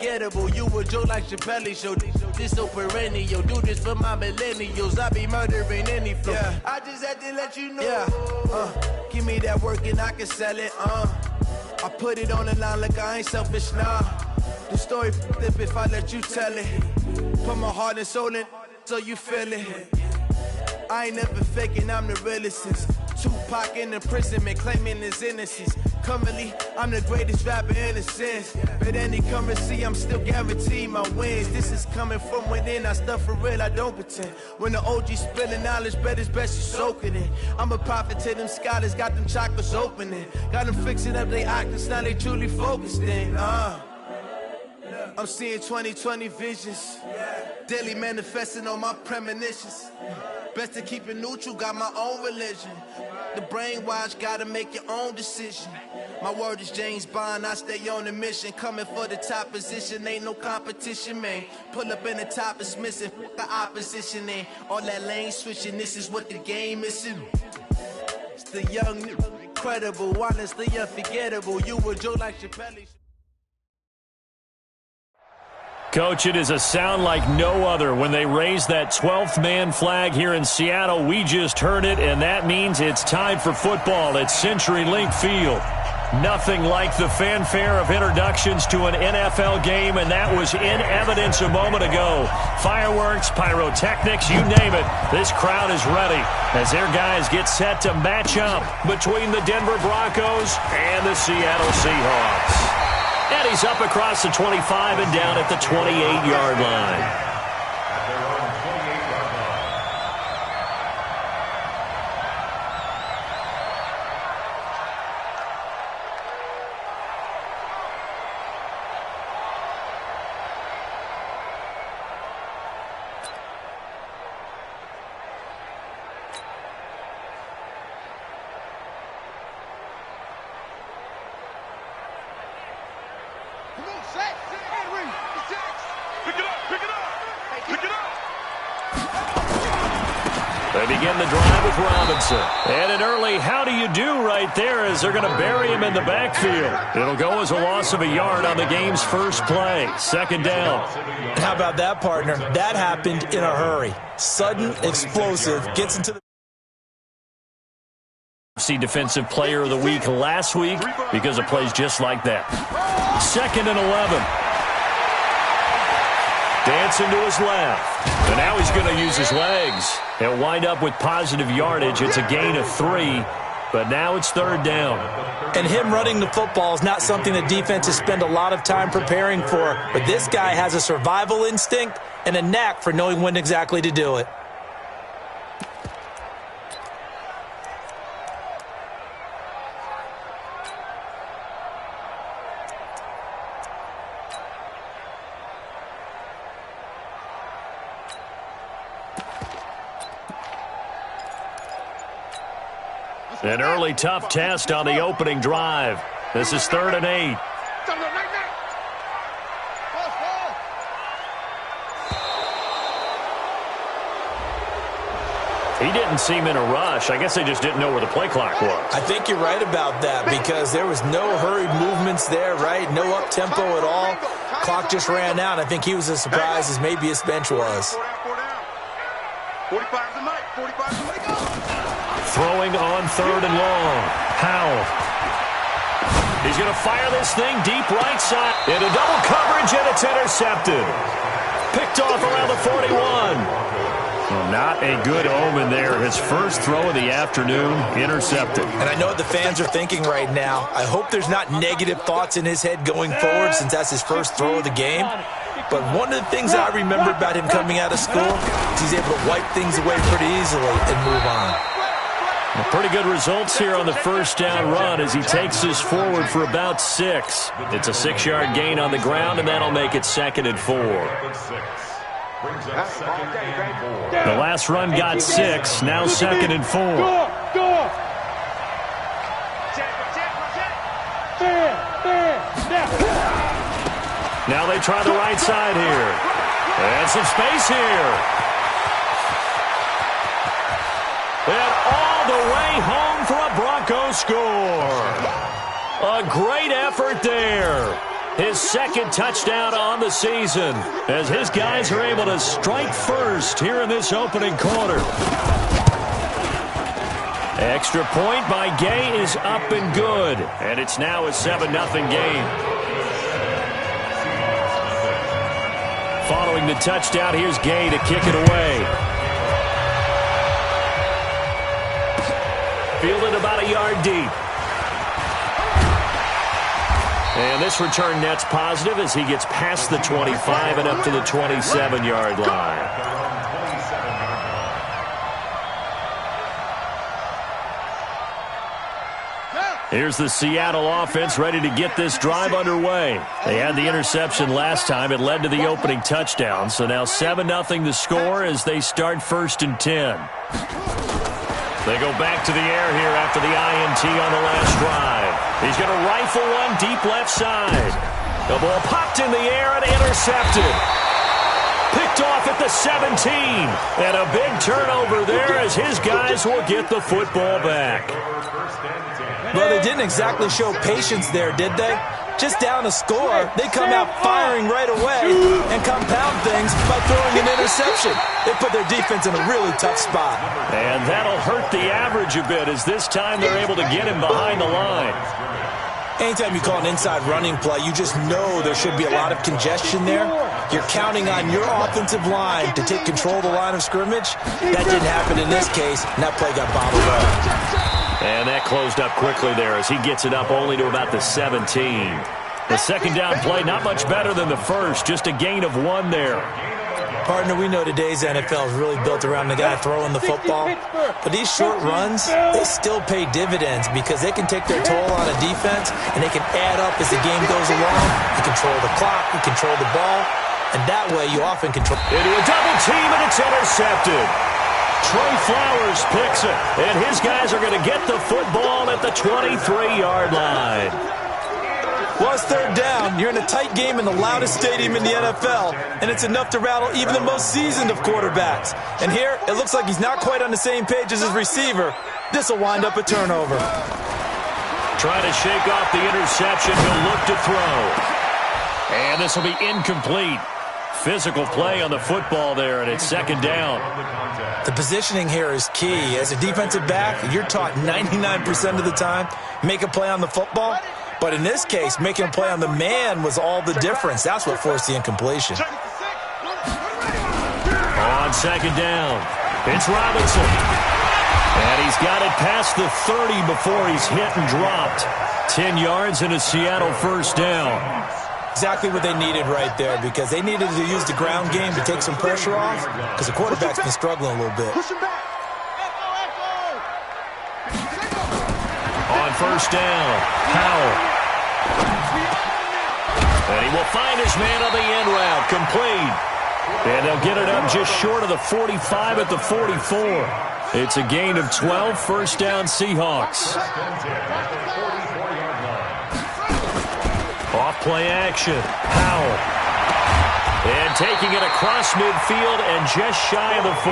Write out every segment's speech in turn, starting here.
Gettable, you a joke like Chappelle show. This so perennial, do this for my millennials. I be murdering any flow. Yeah. I just had to let you know. Yeah. Give me that work and I can sell it. I put it on the line like I ain't selfish, nah. The story flip if I let you tell it. Put my heart and soul in so you feel it. I ain't never faking, I'm the realest since Tupac in imprisonment, claiming his innocence. Currently, I'm the greatest rapper in a sense. But any currency, I'm still guaranteed my wins. This is coming from within, I stuff for real, I don't pretend. When the OG spilling knowledge, bet it's best you soak it in. I'm a prophet to them scholars, got them chakras opening. Got them fixing up they octaves, now they truly focused in. I'm seeing 2020 visions. Daily manifesting on my premonitions. Best to keep it neutral, got my own religion. The brainwash, gotta make your own decision. My word is James Bond, I stay on a mission. Coming for the top position, ain't no competition, man. Pull up in the top is missing, fuck the opposition, ain't all that lane switching, this is what the game is. It's the young, incredible, honestly unforgettable. You a joke like Chappelle. Coach, it is a sound like no other when they raise that 12th man flag here in Seattle. We just heard it, and that means it's time for football at CenturyLink Field. Nothing like the fanfare of introductions to an NFL game, and that was in evidence a moment ago. Fireworks, pyrotechnics, you name it. This crowd is ready as their guys get set to match up between the Denver Broncos and the Seattle Seahawks. And he's up across the 25 and down at the 28-yard line. They begin the drive with Robinson. And an early how do you do right there as they're going to bury him in the backfield. It'll go as a loss of a yard on the game's first play. Second down. How about that, partner? That happened in a hurry. Sudden, explosive, gets into the Defensive Player of the Week last week because of plays just like that. Second and 11. Dancing to his left. And now he's going to use his legs. He'll wind up with positive yardage. It's a gain of 3, but now it's third down. And him running the football is not something the defenses spend a lot of time preparing for. But this guy has a survival instinct and a knack for knowing when exactly to do it. An early tough test on the opening drive. This is 3rd and 8. He didn't seem in a rush. I guess they just didn't know where the play clock was. I think you're right about that because there was no hurried movements there, right? No up-tempo at all. Clock just ran out. I think he was as surprised as maybe his bench was. 45 to Mike. 45 to Mike. Throwing on 3rd and long. Howell. He's going to fire this thing deep right side. Into double coverage, and it's intercepted. Picked off around the 41. Well, not a good omen there. His first throw of the afternoon, intercepted. And I know what the fans are thinking right now. I hope there's not negative thoughts in his head going forward since that's his first throw of the game. But one of the things that I remember about him coming out of school is he's able to wipe things away pretty easily and move on. Well, pretty good results here on the first down run as he takes this forward for about 6. It's a 6-yard gain on the ground, and that'll make it 2nd and 4. The last run got 6, now 2nd and 4. Now they try the right side here. And some space here. And all the way home for a Broncos score. A great effort there. His second touchdown on the season as his guys are able to strike first here in this opening quarter. Extra point by Gay is up and good, and it's now a 7-0 game. Following the touchdown, here's Gay to kick it away. Fielded about a yard deep. And this return net's positive as he gets past the 25 and up to the 27-yard line. Here's the Seattle offense ready to get this drive underway. They had the interception last time. It led to the opening touchdown. So now 7-0 the score as they start 1st and 10. They go back to the air here after the INT on the last drive. He's going to rifle one deep left side. The ball popped in the air and intercepted. Picked off at the 17. And a big turnover there as his guys will get the football back. Well, they didn't exactly show patience there, did they? Just down a score, they come out firing right away and compound things by throwing an interception. They put their defense in a really tough spot. And that'll hurt the average a bit as this time they're able to get him behind the line. Anytime you call an inside running play, you just know there should be a lot of congestion there. You're counting on your offensive line to take control of the line of scrimmage. That didn't happen in this case, and that play got bobbled up. And that closed up quickly there as he gets it up only to about the 17. The second down play, not much better than the first, just a gain of 1 there. Partner, we know today's NFL is really built around the guy throwing the football. But these short runs, they still pay dividends because they can take their toll on a defense and they can add up as the game goes along. You control the clock, you control the ball, and that way you often control. Into a double team and it's intercepted. Trey Flowers picks it, and his guys are going to get the football at the 23-yard line. Well, it's 3rd down. You're in a tight game in the loudest stadium in the NFL, and it's enough to rattle even the most seasoned of quarterbacks. And here, it looks like he's not quite on the same page as his receiver. This will wind up a turnover. Trying to shake off the interception. He'll look to throw. And this will be incomplete. Physical play on the football there, and it's 2nd down. The positioning here is key. As a defensive back, you're taught 99% of the time, make a play on the football. But in this case, making a play on the man was all the difference. That's what forced the incompletion. On 2nd down, it's Robinson. And he's got it past the 30 before he's hit and dropped. 10 yards and a Seattle 1st down. Exactly what they needed right there because they needed to use the ground game to take some pressure off because the quarterback's been struggling a little bit. On 1st down, Powell. And he will find his man on the end route, complete. And they'll get it up just short of the 45 at the 44. It's a gain of 12, 1st down Seahawks. Off play action, Powell. And taking it across midfield and just shy of the 40.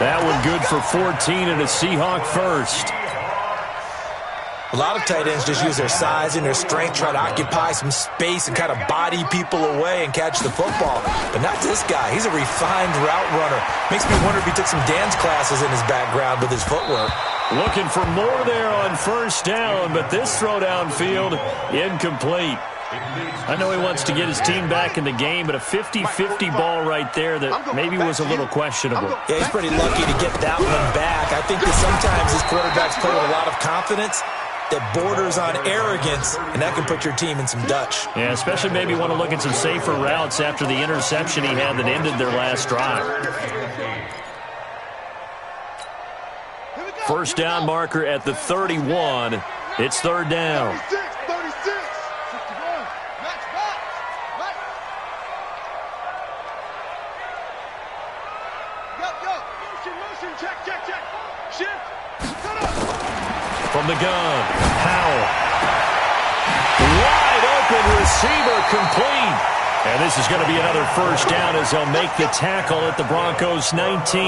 That one good for 14 and a Seahawk 1st. A lot of tight ends just use their size and their strength, try to occupy some space and kind of body people away and catch the football. But not this guy. He's a refined route runner. Makes me wonder if he took some dance classes in his background with his footwork. Looking for more there on 1st down, but this throw downfield, incomplete. I know he wants to get his team back in the game, but a 50-50 ball right there that maybe was a little questionable. Yeah, he's pretty lucky to get that one back. I think that sometimes his quarterbacks play with a lot of confidence that borders on arrogance, and that can put your team in some Dutch. Yeah, especially maybe want to look at some safer routes after the interception he had that ended their last drive. 1st down marker at the 31. It's 3rd down. From the gun, Powell. Wide open receiver, complete. And this is going to be another 1st down as they'll make the tackle at the Broncos' 19.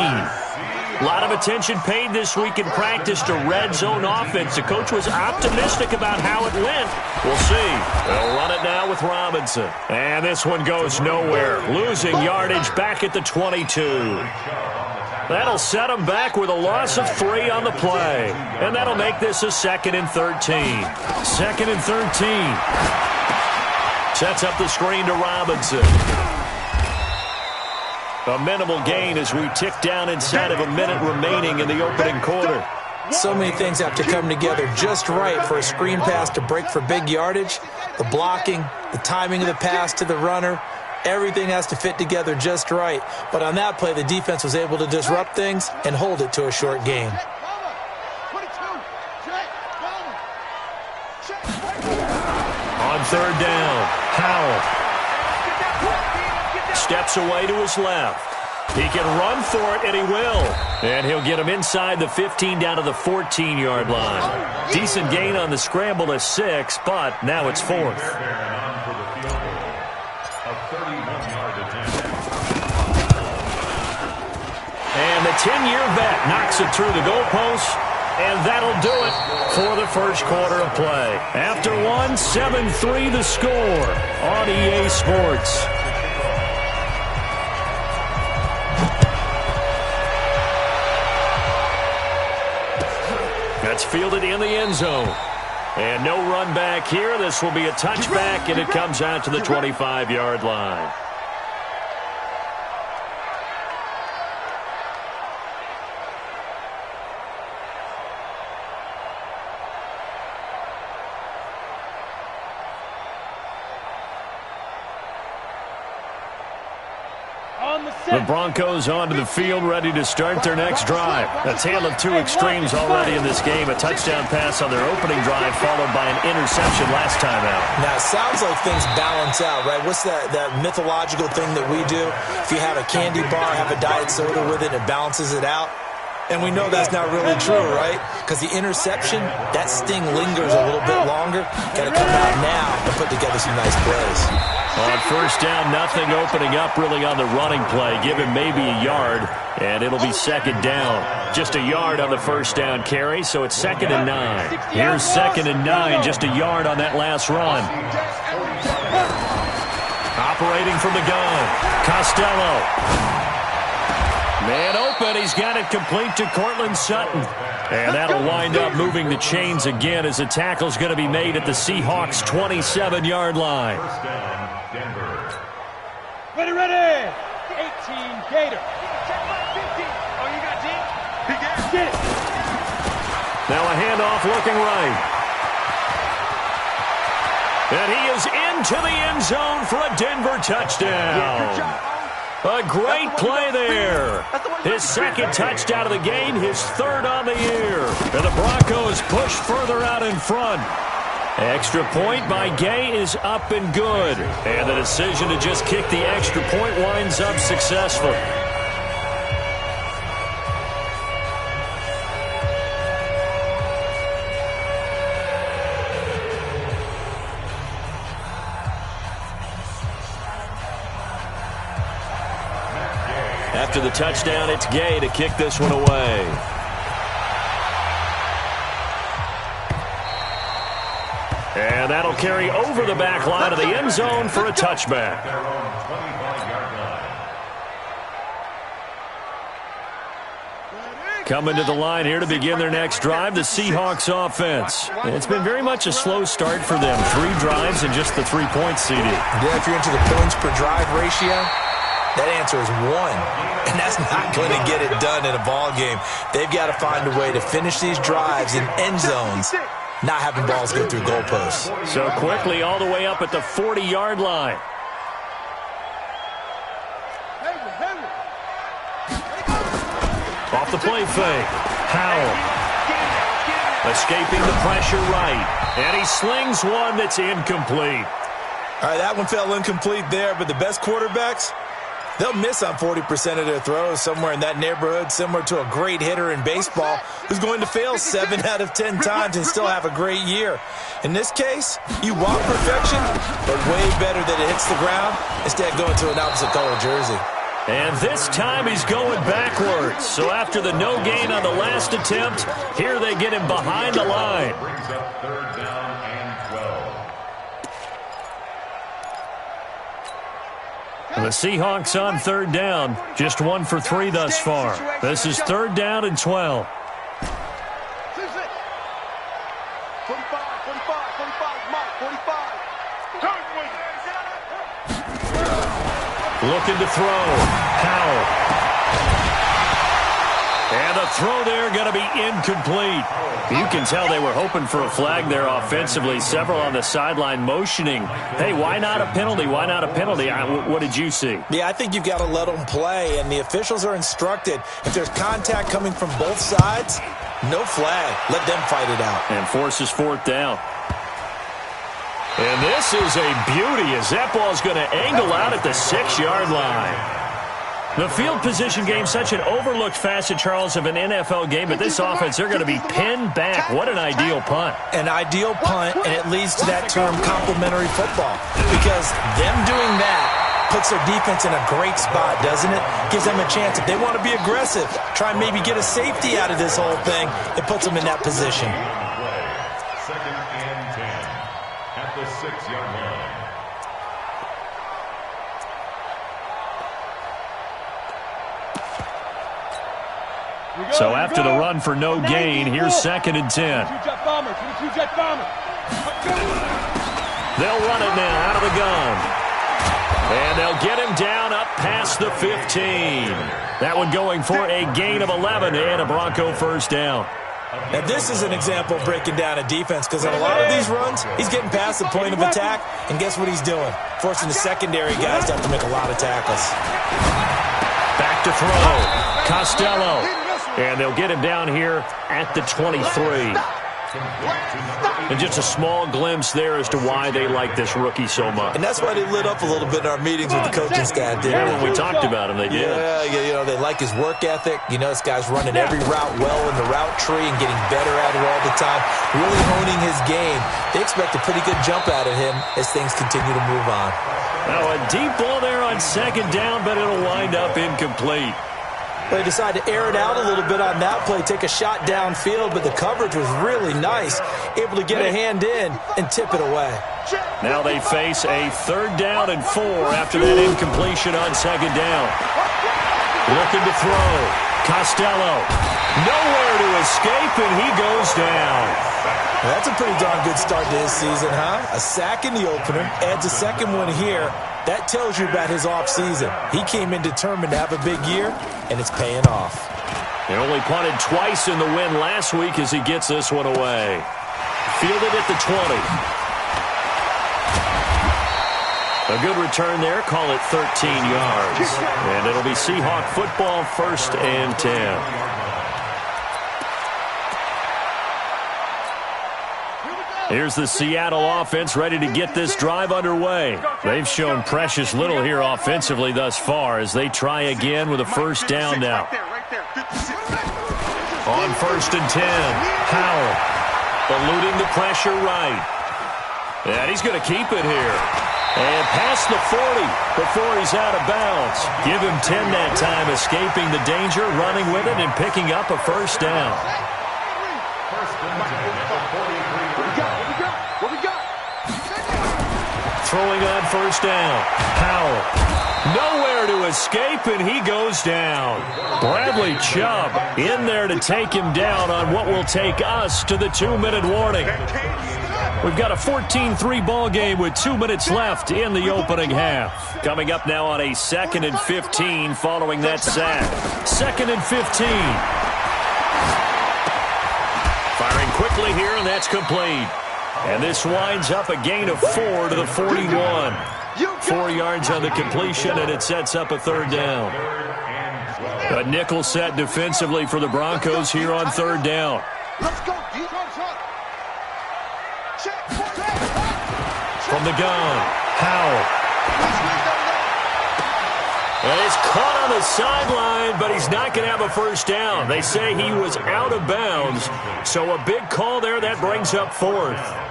A lot of attention paid this week in practice to red zone offense. The coach was optimistic about how it went. We'll see. They'll run it now with Robinson. And this one goes nowhere. Losing yardage back at the 22. That'll set them back with a loss of 3 on the play. And that'll make this a 2nd and 13. 2nd and 13. Sets up the screen to Robinson. A minimal gain as we tick down inside of a minute remaining in the opening quarter. So many things have to come together just right for a screen pass to break for big yardage. The blocking, the timing of the pass to the runner, everything has to fit together just right. But on that play, the defense was able to disrupt things and hold it to a short gain. On 3rd down, Howell steps away to his left. He can run for it, and he will. And he'll get him inside the 15 down to the 14-yard line. Decent gain on the scramble to 6, but now it's 4th. And the 10-year vet knocks it through the goalpost, and that'll do it for the first quarter of play. After one, 7-3 the score on EA Sports. That's fielded in the end zone. And no run back here. This will be a touchback, and it comes out to the 25-yard line. The Broncos onto the field, ready to start their next drive. A tale of two extremes already in this game. A touchdown pass on their opening drive, followed by an interception last time out. Now, it sounds like things balance out, right? What's that mythological thing that we do? If you have a candy bar, have a diet soda with it, it balances it out. And we know that's not really true, right? Because the interception, that sting lingers a little bit longer. Got to come out now and put together some nice plays. On 1st down, nothing opening up really on the running play. Give him maybe a yard, and it'll be 2nd down. Just a yard on the 1st down carry, so it's 2nd and 9. Here's 2nd and 9, just a yard on that last run. Operating from the gun, Costello. Man open, he's got it complete to Cortland Sutton. And that'll wind up moving the chains again as the tackle's going to be made at the Seahawks' 27-yard line. Ready, 18 Gator. Oh, you got deep? Get it. Now a handoff looking right. And he is into the end zone for a Denver touchdown. A great play there. His 2nd touchdown of the game, his 3rd on the year. And the Broncos push further out in front. Extra point by Gay is up and good. And the decision to just kick the extra point winds up successful. After the touchdown, it's Gay to kick this one away. And that'll carry over the back line of the end zone for a touchback. Coming to the line here to begin their next drive, the Seahawks offense. It's been very much a slow start for them. 3 drives and just the 3 points, CD. Yeah, if you're into the points per drive ratio, that answer is 1. And that's not going to get it done in a ball game. They've got to find a way to finish these drives in end zones, not having balls go through goalposts. So quickly all the way up at the 40-yard line. Off the play fake. Howell. Escaping the pressure right. And he slings one that's incomplete. All right, that one fell incomplete there, but the best quarterbacks, they'll miss on 40% of their throws, somewhere in that neighborhood, similar to a great hitter in baseball who's going to fail 7 out of 10 times and still have a great year. In this case, you want perfection, but way better that it hits the ground instead of going to an opposite color jersey. And this time he's going backwards. So after the no gain on the last attempt, here they get him behind the line. Brings up 3rd down and 12. The Seahawks on 3rd down. Just 1 for 3 thus far. This is 3rd down and 12. 45, Mike, 45. Looking to throw. Powell. And the throw there going to be incomplete. You can tell they were hoping for a flag there offensively. Several on the sideline motioning, hey, why not a penalty? Why not a penalty? What did you see? Yeah, I think you've got to let them play, and the officials are instructed. If there's contact coming from both sides, no flag. Let them fight it out. And forces 4th down. And this is a beauty as that ball's going to angle out at the 6-yard line. The field position game, such an overlooked facet, Charles, of an NFL game, but this offense, they're going to be pinned back. What an ideal punt. An ideal punt, and it leads to that term complementary football, because them doing that puts their defense in a great spot, doesn't it? Gives them a chance. If they want to be aggressive, try and maybe get a safety out of this whole thing, it puts them in that position. 2nd and 10 at the 6-yard line. So after the run for no gain, here's 2nd and 10. They'll run it now out of the gun. And they'll get him down up past the 15. That one going for a gain of 11 and a Bronco 1st down. Now, this is an example of breaking down a defense, because on a lot of these runs, he's getting past the point of attack, and guess what he's doing? Forcing the secondary guys to have to make a lot of tackles. Back to throw. Costello. And they'll get him down here at the 23. And just a small glimpse there as to why they like this rookie so much. And that's why they lit up a little bit in our meetings with the coaching staff, didn't they? When we talked about him, they did. Yeah, you know, they like his work ethic. You know, this guy's running every route well in the route tree and getting better at it all the time, really honing his game. They expect a pretty good jump out of him as things continue to move on. Now, a deep ball there on 2nd down, but it'll wind up incomplete. They decided to air it out a little bit on that play, take a shot downfield, but the coverage was really nice, able to get a hand in and tip it away. Now they face a 3rd down and 4 after that incompletion on 2nd down. Looking to throw. Costello. Nowhere to escape, and he goes down. Well, that's a pretty darn good start to his season, huh? A sack in the opener, adds a 2nd one here. That tells you about his offseason. He came in determined to have a big year, and it's paying off. He only punted twice in the win last week as he gets this one away. Fielded at the 20. A good return there. Call it 13 yards. And it'll be Seahawk football, 1st and 10. Here's the Seattle offense ready to get this drive underway. They've shown precious little here offensively thus far as they try again with a 1st down now. On 1st and 10, Powell eluding the pressure right. And he's going to keep it here. And past the 40 before he's out of bounds. Give him 10 that time, escaping the danger, running with it, and picking up a 1st down. Throwing on 1st down. Powell. Nowhere to escape, and he goes down. Bradley Chubb in there to take him down on what will take us to the 2-minute warning. We've got a 14-3 ball game with 2 minutes left in the opening half. Coming up now on a 2nd and 15 following that sack. 2nd and 15. Firing quickly here, and that's complete. And this winds up a gain of 4 to the 41. 4 yards on the completion, and it sets up a 3rd down. A nickel set defensively for the Broncos here on 3rd down. From the gun, Powell. And it's caught on the sideline, but he's not going to have a 1st down. They say he was out of bounds, so a big call there that brings up 4th.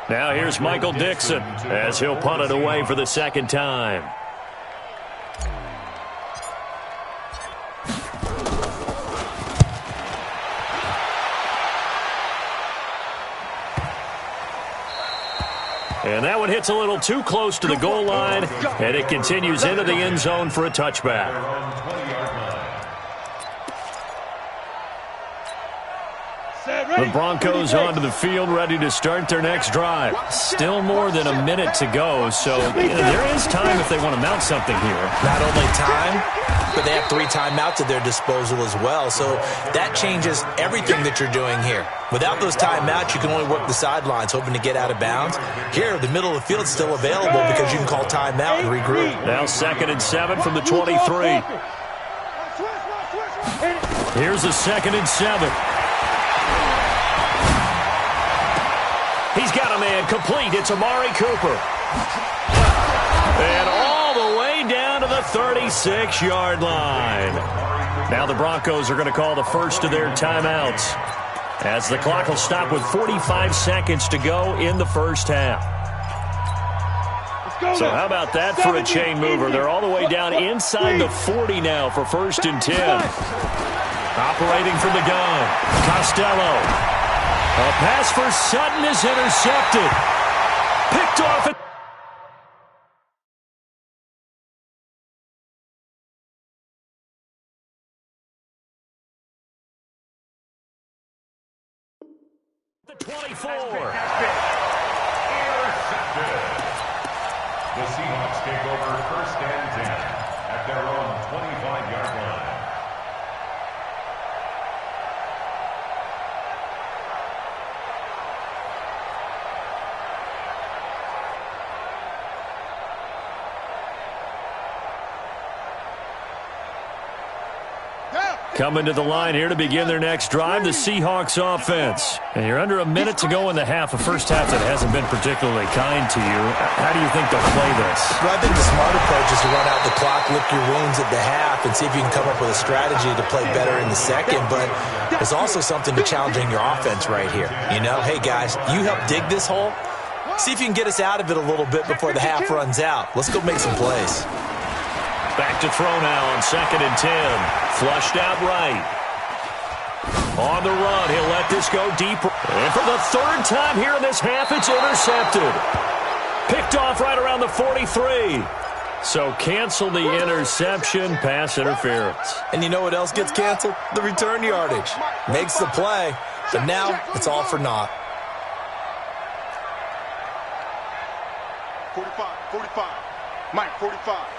Now here's Michael Dixon as he'll punt it away for the second time. And that one hits a little too close to the goal line, and it continues into the end zone for a touchback. The Broncos onto the field, ready to start their next drive. Still more than a minute to go, so there is time if they want to mount something here. Not only time, but they have 3 timeouts at their disposal as well, so that changes everything that you're doing here. Without those timeouts, you can only work the sidelines, hoping to get out of bounds. Here, the middle of the field's still available because you can call timeout and regroup. Now 2nd and 7 from the 23. Here's a 2nd and 7. He's got a man complete. It's Amari Cooper. And all the way down to the 36-yard line. Now the Broncos are going to call the first of their timeouts, as the clock will stop with 45 seconds to go in the first half. So how about that for a chain mover? They're all the way down inside the 40 now for 1st and 10. Operating from the gun, Costello. A pass for Sutton is intercepted. Picked off at the 24. Intercepted. The Seahawks take over 1st and 10 at their own 25-yard line. Coming to the line here to begin their next drive, the Seahawks offense. And you're under a minute to go in the half, a first half that hasn't been particularly kind to you. How do you think they'll play this? Well, I think the smart approach is to run out the clock, lick your wounds at the half, and see if you can come up with a strategy to play better in the second. But there's also something to challenging your offense right here. You know, hey, guys, you help dig this hole. See if you can get us out of it a little bit before the half runs out. Let's go make some plays. Back to throw now on 2nd and 10. Flushed out right. On the run, he'll let this go deeper. And for the 3rd time here in this half, it's intercepted. Picked off right around the 43. So cancel the interception, pass interference. And you know what else gets canceled? The return yardage. Makes the play, but now it's all for naught. 45. Mike, 45.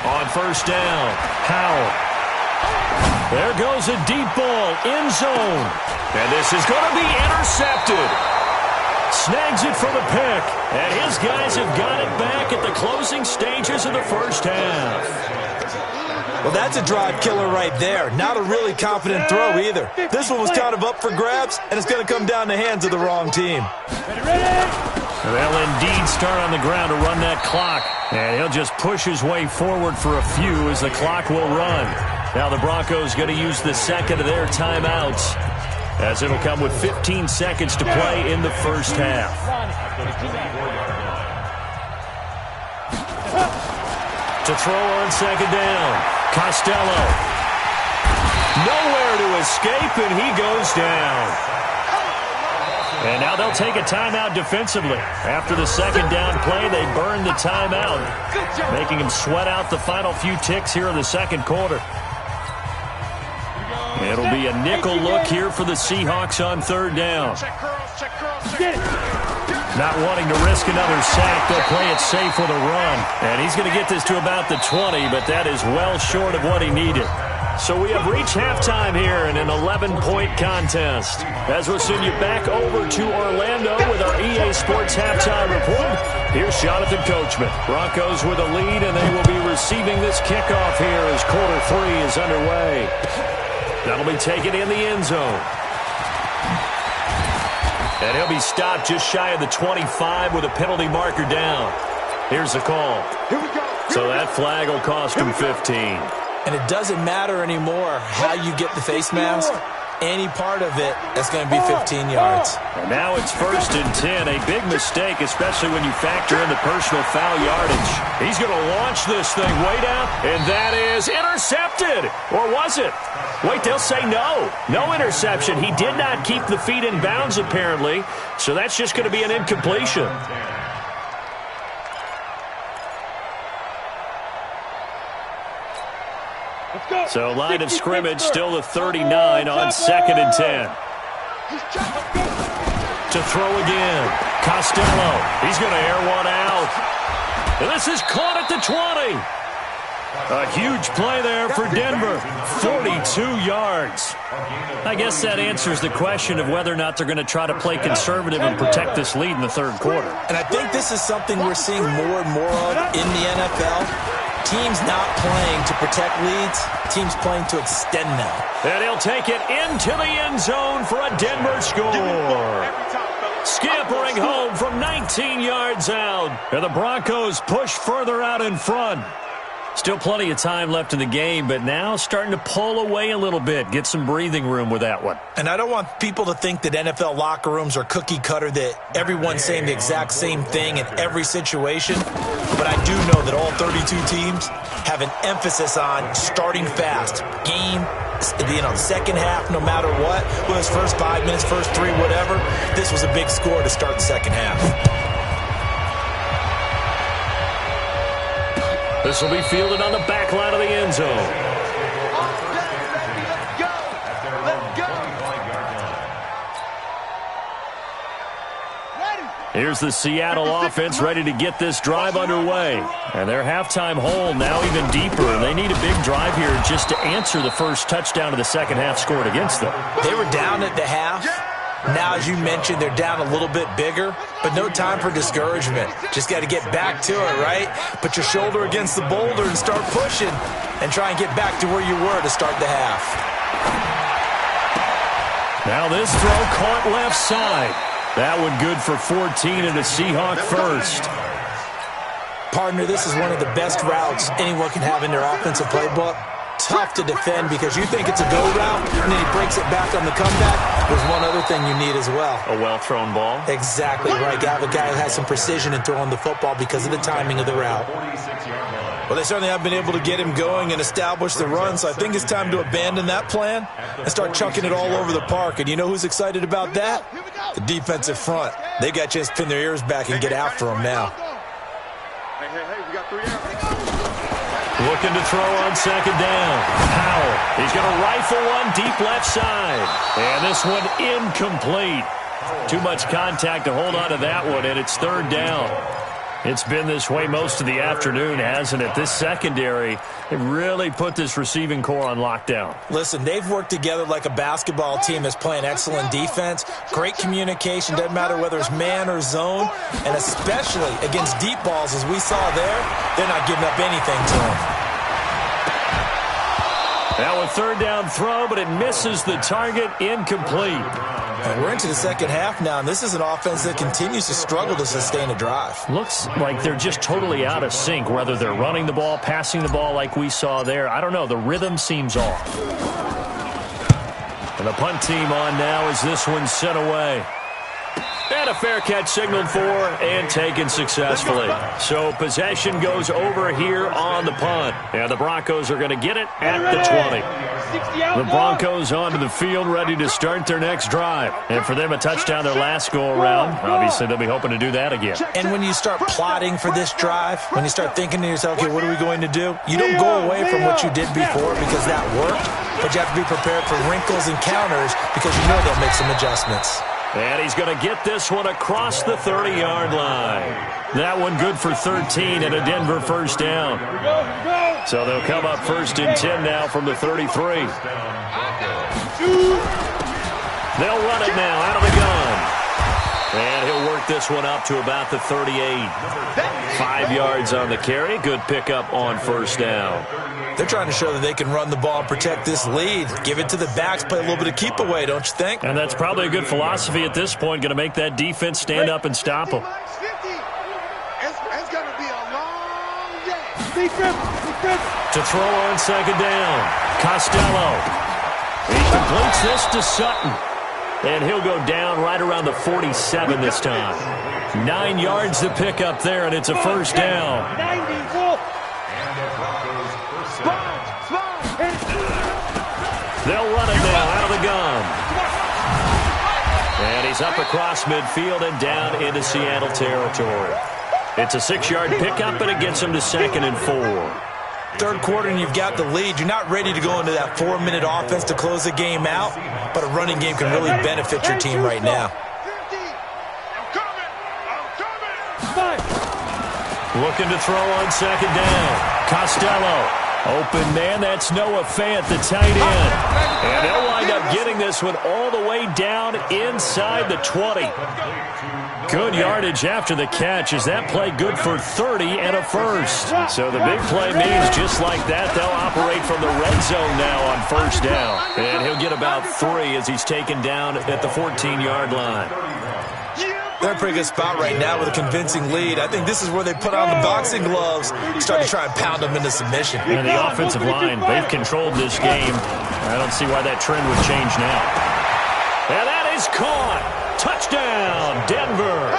On 1st down, Howell. There goes a deep ball, end zone. And this is going to be intercepted. Snags it for the pick. And his guys have got it back at the closing stages of the first half. Well, that's a drive killer right there. Not a really confident throw either. This one was kind of up for grabs, and it's going to come down the hands of the wrong team. They'll indeed start on the ground to run that clock. And he'll just push his way forward for a few as the clock will run. Now the Broncos going to use the 2nd of their timeouts, as it'll come with 15 seconds to play in the first half. To throw on 2nd down, Costello. Nowhere to escape, and he goes down. And now they'll take a timeout defensively. After the 2nd down play, they burn the timeout, making him sweat out the final few ticks here in the 2nd quarter. It'll be a nickel look here for the Seahawks on 3rd down. Not wanting to risk another sack, they'll play it safe with a run. And he's going to get this to about the 20, but that is well short of what he needed. So we have reached halftime here in an 11-point contest. As we'll send you back over to Orlando with our EA Sports Halftime Report, here's Jonathan Coachman. Broncos with a lead, and they will be receiving this kickoff here as quarter 3 is underway. That'll be taken in the end zone. And he'll be stopped just shy of the 25 with a penalty marker down. Here's the call. So that flag will cost him 15. And it doesn't matter anymore how you get the face mask. any part of it, that's going to be 15 yards. And now it's 1st and 10. A big mistake, especially when you factor in the personal foul yardage. He's going to launch this thing way down, and that is intercepted. Or was it? Wait, they'll say no. No interception. He did not keep the feet in bounds, apparently, so that's just going to be an incompletion. So line of scrimmage still the 39 on 2nd and 10. To throw again. Costello. He's going to air one out. And this is caught at the 20. A huge play there for Denver. 42 yards. I guess that answers the question of whether or not they're going to try to play conservative and protect this lead in the 3rd quarter. And I think this is something we're seeing more and more of in the NFL. Teams not playing to protect leads, teams playing to extend them. And he'll take it into the end zone for a Denver score. Scampering home from 19 yards out. And the Broncos push further out in front. Still plenty of time left in the game, but now starting to pull away a little bit. Get some breathing room with that one. And I don't want people to think that NFL locker rooms are cookie cutter, that everyone's saying the exact same thing in every situation. But I do know that all 32 teams have an emphasis on starting fast. Game, the second half, no matter what. Whether it's first 5 minutes, first 3, whatever. This was a big score to start the second half. This will be fielded on the back line of the end zone. Here's the Seattle offense ready to get this drive underway. And their halftime hole now even deeper. And they need a big drive here just to answer the first touchdown of the second half scored against them. They were down at the half. Now, as you mentioned, they're down a little bit bigger, but no time for discouragement. Just got to get back to it, right? Put your shoulder against the boulder and start pushing and try and get back to where you were to start the half. Now this throw caught left side. That one good for 14 and a Seahawk first. Partner, this is one of the best routes anyone can have in their offensive playbook. Tough to defend because you think it's a go route, and then he breaks it back on the comeback. There's one other thing you need as well. A well-thrown ball? Exactly right. You have a guy who has some precision in throwing the football because of the timing of the route. Well, they certainly have been able to get him going and establish the run, so I think it's time to abandon that plan and start chucking it all over the park. And you know who's excited about that? The defensive front. They got a chance to pin their ears back and get after him now. Hey, we got 3 out. Looking to throw on second down. Powell. He's going to rifle one deep left side. And this one incomplete. Too much contact to hold on to that one, and it's 3rd down. It's been this way most of the afternoon, hasn't it? This secondary, they really put this receiving core on lockdown. Listen, they've worked together like a basketball team that's playing excellent defense. Great communication, doesn't matter whether it's man or zone. And especially against deep balls, as we saw there, they're not giving up anything to them. Now a 3rd down throw, but it misses the target, incomplete. And we're into the second half now, and this is an offense that continues to struggle to sustain a drive. Looks like they're just totally out of sync, whether they're running the ball, passing the ball like we saw there. I don't know. The rhythm seems off. And the punt team on now as this one's sent away. And a fair catch signaled for and taken successfully. So possession goes over here on the punt. And the Broncos are going to get it at the 20. The Broncos onto the field ready to start their next drive. And for them, a touchdown their last go-around. Obviously, they'll be hoping to do that again. And when you start plotting for this drive, when you start thinking to yourself, okay, what are we going to do? You don't go away from what you did before because that worked. But you have to be prepared for wrinkles and counters because you know they'll make some adjustments. And he's going to get this one across the 30-yard line. That one good for 13 and a Denver first down. So they'll come up 1st and 10 now from the 33. They'll run it now out of the gun. And he'll work this one up to about the 38. 5 yards on the carry. Good pickup on first down. They're trying to show that they can run the ball and protect this lead. Give it to the backs, play a little bit of keep away, don't you think? And that's probably a good philosophy at this point, going to make that defense stand up and stop them. It's going to be a long day. To throw on second down, Costello. He completes this to Sutton. And he'll go down right around the 47 this time. 9 yards to pick up there, and it's a first down. They'll run it now out of the gun. And he's up across midfield and down into Seattle territory. It's a 6-yard pickup, and it gets him to 2nd and 4. Third quarter and you've got the lead. You're not ready to go into that 4-minute offense to close the game out, but a running game can really benefit your team right now. Looking to throw on 2nd down. Costello. Open man, that's Noah Fant, the tight end. And they'll wind up getting this one all the way down inside the 20. Good yardage after the catch. Is that play good for 30 and a first? So the big play means just like that, they'll operate from the red zone now on first down. And he'll get about 3 as he's taken down at the 14-yard line. They're in a pretty good spot right now with a convincing lead. I think this is where they put on the boxing gloves, start to try and pound them into submission. And the offensive line, they've controlled this game. I don't see why that trend would change now. And that is caught. Touchdown, Denver.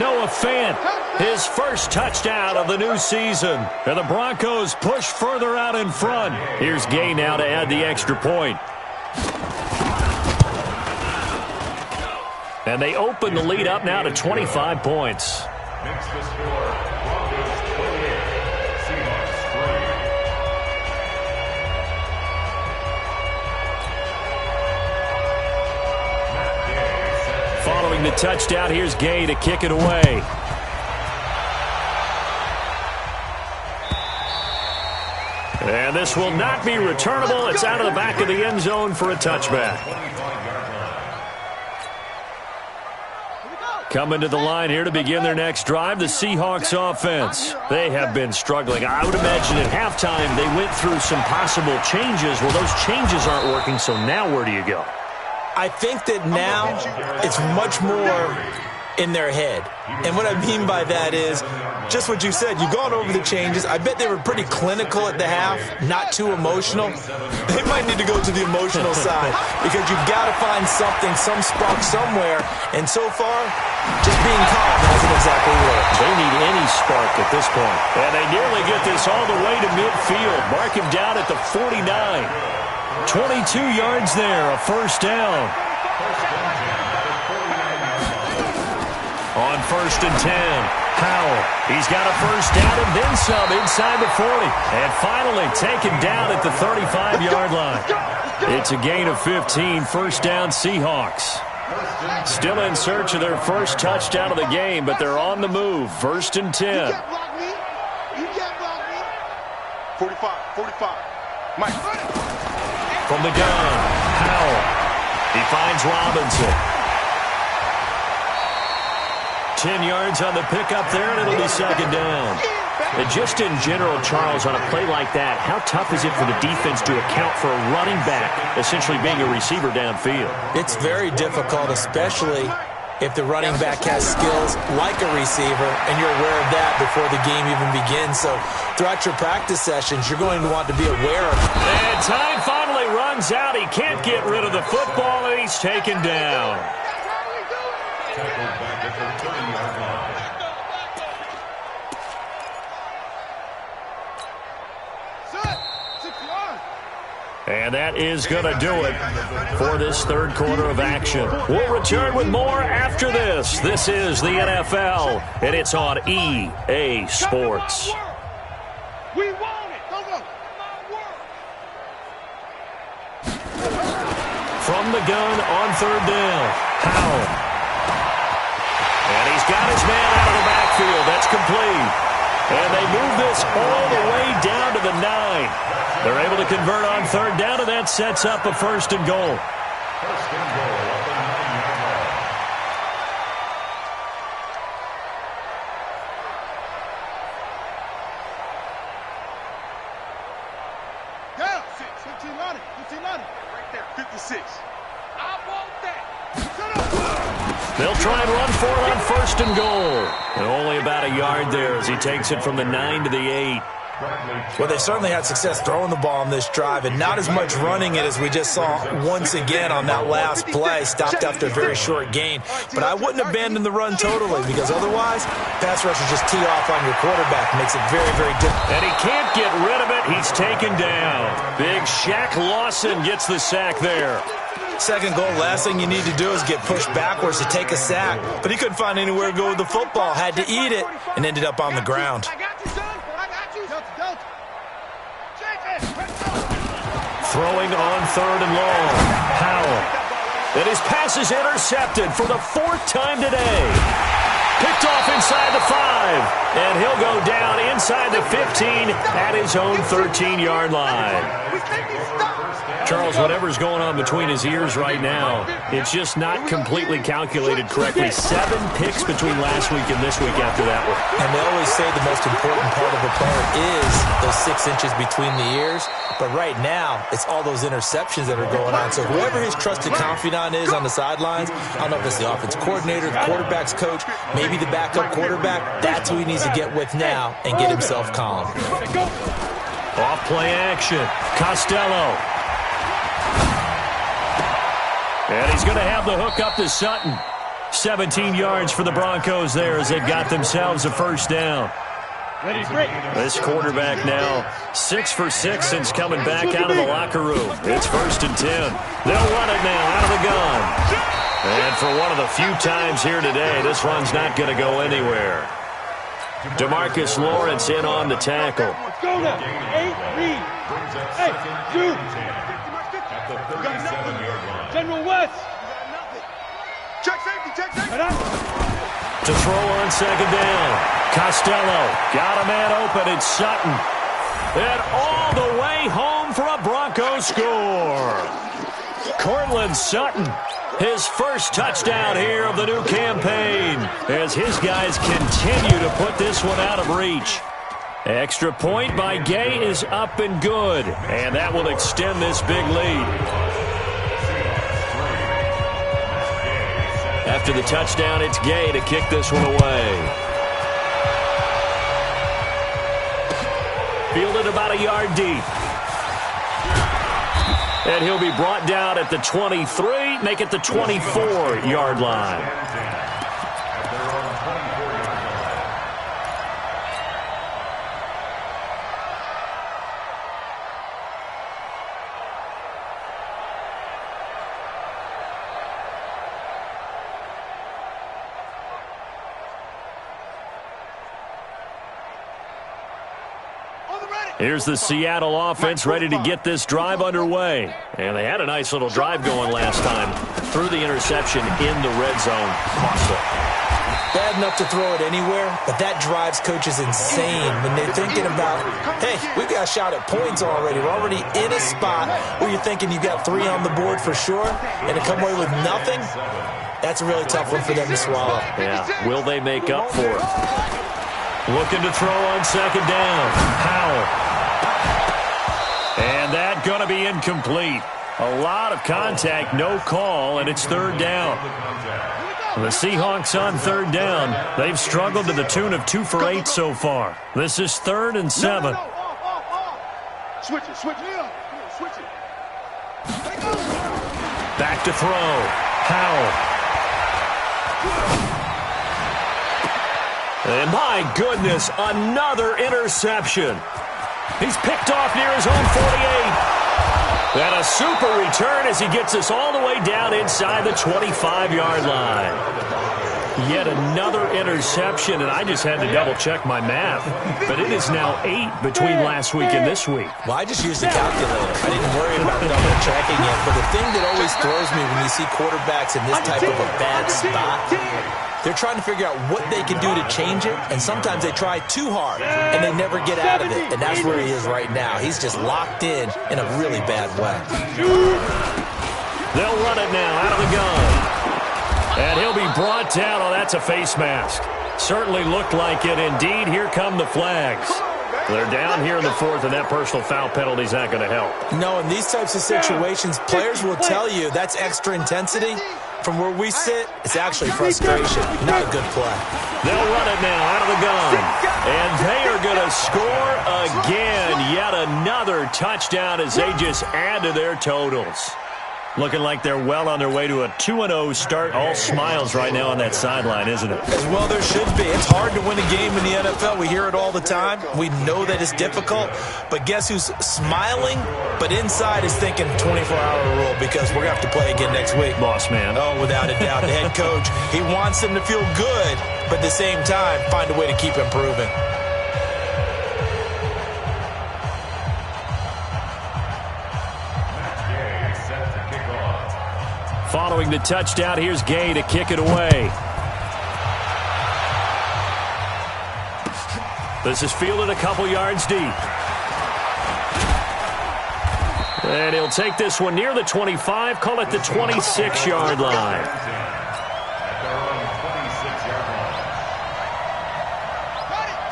Noah Fant, his first touchdown of the new season. And the Broncos push further out in front. Here's Gay now to add the extra point. And they open the lead up now to 25 points. Makes the score Broncos 28, Seahawks 3. Following the touchdown, here's Gay to kick it away. And this will not be returnable. It's out of the back of the end zone for a touchback. Coming to the line here to begin their next drive, the Seahawks offense. They have been struggling. I would imagine at halftime they went through some possible changes. Well, those changes aren't working, so now where do you go? I think that now it's much more in their head. And what I mean by that is just what you said. You've gone over the changes. I bet they were pretty clinical at the half, not too emotional. They might need to go to the emotional side because you've got to find something, some spark somewhere. And so far, just being calm hasn't exactly worked. They need any spark at this point. And they nearly get this all the way to midfield. Mark him down at the 49. 22 yards there, a first down. On 1st and 10, Powell. He's got a first down and then some inside the 40. And finally taken down at the 35-yard line. It's a gain of 15, first down Seahawks. Still in search of their first touchdown of the game, but they're on the move. 1st and 10. You can't block me. You can't block me. 45. Mike. From the gun, Powell. He finds Robinson. 10 yards on the pickup there, and it'll be 2nd down. And just in general, Charles, on a play like that, how tough is it for the defense to account for a running back essentially being a receiver downfield? It's very difficult, especially if the running back has skills like a receiver, and you're aware of that before the game even begins. So throughout your practice sessions, you're going to want to be aware of it. And time finally runs out. He can't get rid of the football, and he's taken down. Tackled back at the 30-yard line. And that is going to do it for this third quarter of action. We'll return with more after this. This is the NFL, and it's on EA Sports. We want it. Go. From the gun on 3rd down, Powell. And he's got his man out of the backfield. That's complete. And they move this all the way down to the 9. They're able to convert on 3rd down, and that sets up a 1st and goal. 1st and goal at the 9-yard line. Down. 15 Lonnie. Right there. 56. I want that. They'll try and run for it on 1st and goal. And only about a yard there as he takes it from the 9 to the 8. Well, they certainly had success throwing the ball on this drive, and not as much running it as we just saw once again on that last play. Stopped after a very short gain. But I wouldn't abandon the run totally, because otherwise, pass rushers just tee off on your quarterback. Makes it very, very difficult. And he can't get rid of it. He's taken down. Big Shaq Lawson gets the sack there. Second goal, last thing you need to do is get pushed backwards to take a sack. But he couldn't find anywhere to go with the football. Had to eat it and ended up on the ground. Throwing on 3rd and long. Powell. And his pass is intercepted for the 4th time today. Picked off inside the 5. And he'll go down inside the 15 at his own 13-yard line. Charles, whatever's going on between his ears right now, it's just not completely calculated correctly. 7 picks between last week and this week after that one. And they always say the most important part of a player is those 6 inches between the ears. But right now, it's all those interceptions that are going on. So whoever his trusted confidant is on the sidelines, I don't know if it's the offense coordinator, the quarterback's coach, maybe the backup quarterback, that's who he needs to get with now and get himself calm. Off play action. Costello. And he's going to have the hook up to Sutton. 17 yards for the Broncos there as they've got themselves a first down. This quarterback now 6 for 6 since coming back out of the locker room. It's 1st and 10. They'll run it now out of the gun. And for one of the few times here today, this run's not going to go anywhere. DeMarcus Lawrence in on the tackle. Go now. 8, read. Hey, dude. General West. Check safety. To throw on 2nd down. Costello got a man open. It's Sutton. And all the way home for a Broncos score. Cortland Sutton, his first touchdown here of the new campaign, as his guys continue to put this one out of reach. Extra point by Gay is up and good, and that will extend this big lead. After the touchdown, it's Gay to kick this one away. Fielded about a yard deep. And he'll be brought down at the 23, make it the 24-yard line. Here's the Seattle offense ready to get this drive underway. And they had a nice little drive going last time. Threw the interception in the red zone. Cost it. Bad enough to throw it anywhere, but that drives coaches insane when they're thinking about, hey, we've got a shot at points already. We're already in a spot where you're thinking you got 3 on the board for sure, and to come away with nothing, that's a really tough one for them to swallow. Yeah, will they make up for it? Looking to throw on 2nd down. Powell. And that going to be incomplete. A lot of contact, no call, and it's 3rd down. The Seahawks on 3rd down. They've struggled to the tune of 2 for 8 so far. This is 3rd and 7. Switch it. Back to throw. Powell. And my goodness, another interception. He's picked off near his own 48. And a super return as he gets us all the way down inside the 25-yard line. Yet another interception, and I just had to double-check my math. But it is now 8 between last week and this week. Well, I just used the calculator. I didn't worry about double-checking it. But the thing that always throws me when you see quarterbacks in this type of a bad spot, they're trying to figure out what they can do to change it, and sometimes they try too hard, and they never get out of it. And that's where he is right now. He's just locked in a really bad way. They'll run it now out of the gun. And he'll be brought down. Oh, that's a face mask. Certainly looked like it. Indeed, here come the flags. They're down here in the 4th, and that personal foul penalty is not going to help. No, in these types of situations, players will tell you that's extra intensity. From where we sit, it's actually frustration, not a good play. They'll run it now out of the gun. And they are going to to score again. Yet another touchdown as they just add to their totals. Looking like they're well on their way to a 2-0 start. All smiles right now on that sideline, isn't it? As well there should be. It's hard to win a game in the NFL. We hear it all the time. We know that it's difficult. But guess who's smiling? But inside is thinking 24-hour rule because we're going to have to play again next week. Boss man. Oh, without a doubt. The head coach, he wants them to feel good, but at the same time, find a way to keep improving. Following the touchdown, here's Gay to kick it away. This is fielded a couple yards deep. And he'll take this one near the 25, call it the 26-yard line.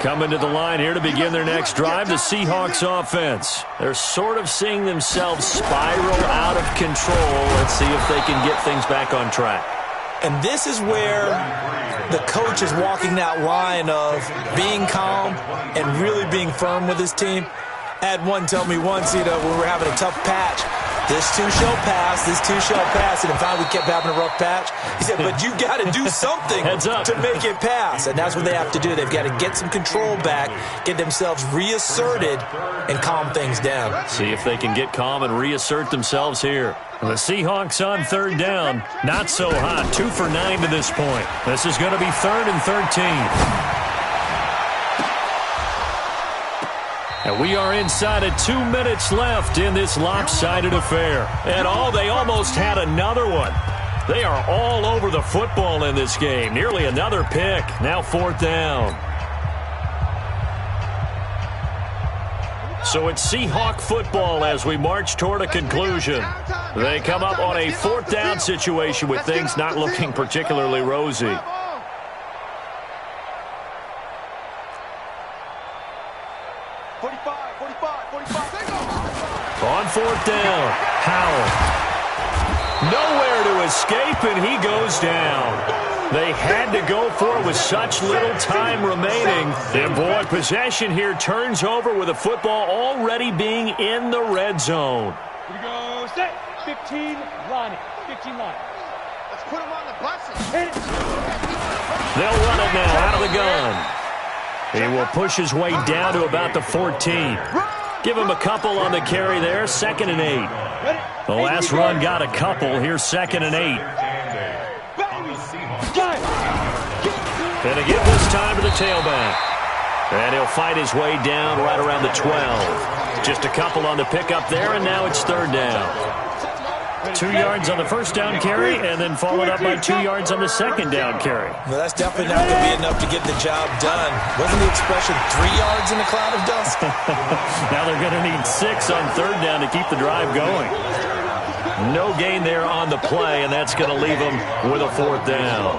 Coming to the line here to begin their next drive, the Seahawks offense. They're sort of seeing themselves spiral out of control. Let's see if they can get things back on track. And this is where the coach is walking that line of being calm and really being firm with his team. I had one tell me once, when we were having a tough patch, this too shall pass, this too shall pass. And finally we kept having a rough patch. He said, but you got to do something to make it pass. And that's what they have to do. They've got to get some control back, get themselves reasserted, and calm things down. See if they can get calm and reassert themselves here. The Seahawks on third down. Not so hot. 2 for 9 to this point. This is going to be 3rd and 13. And we are inside of 2 minutes left in this lopsided affair. And they almost had another one. They are all over the football in this game. Nearly another pick. Now 4th down. So it's Seahawk football as we march toward a conclusion. They come up on a 4th down situation with things not looking particularly rosy. On 4th down, Howell. Nowhere to escape, and he goes down. They had to go for it with such little time remaining. And, boy, possession here turns over with the football already being in the red zone. Here we go, set. 15, line it. 15 line. Let's put him on the buses. They'll run it now out of the gun. He will push his way down to about the 14. Give him a couple on the carry there, 2nd and 8. The last run got a couple. Here's 2nd and 8. And again this time to the tailback. And he'll fight his way down right around the 12. Just a couple on the pickup there, and now it's 3rd down. 2 yards on the 1st down carry, and then followed up by 2 yards on the 2nd down carry. Well, that's definitely not going to be enough to get the job done. Wasn't the expression 3 yards in a cloud of dust? Now they're going to need 6 on 3rd down to keep the drive going. No gain there on the play, and that's going to leave them with a 4th down.